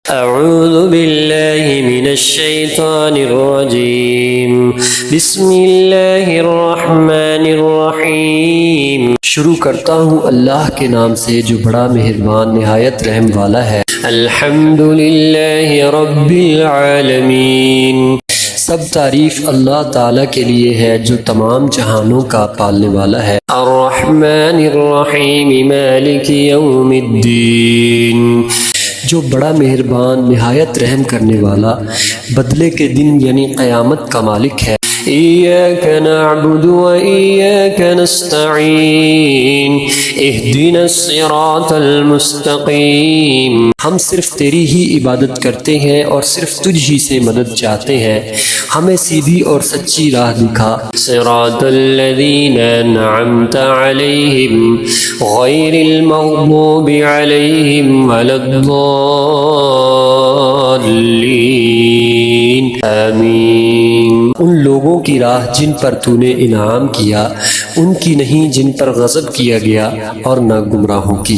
اعوذ باللہ من الشیطان الرجیم بسم اللہ الرحمن الرحیم۔ شروع کرتا ہوں اللہ کے نام سے جو بڑا مہربان نہایت رحم والا ہے۔ الحمد للہ رب العالمین، سب تعریف اللہ تعالیٰ کے لیے ہے جو تمام جہانوں کا پالنے والا ہے۔ الرحمن الرحیم مالک یوم الدین، جو بڑا مہربان نہایت رحم کرنے والا بدلے کے دن یعنی قیامت کا مالک ہے۔ ایاک نعبد و ایاک نستعین اہدنا الصراط المستقیم، ہم صرف تیری ہی عبادت کرتے ہیں اور صرف تجھ ہی سے مدد چاہتے ہیں، ہمیں سیدھی اور سچی راہ دکھا۔ صراط الذین انعمت علیہم غیر المغضوب علیہم ولا الضالین، آمین۔ ان لوگوں کی راہ جن پر تو نے انعام کیا، ان کی نہیں جن پر غضب کیا گیا، اور نہ گمراہوں کی۔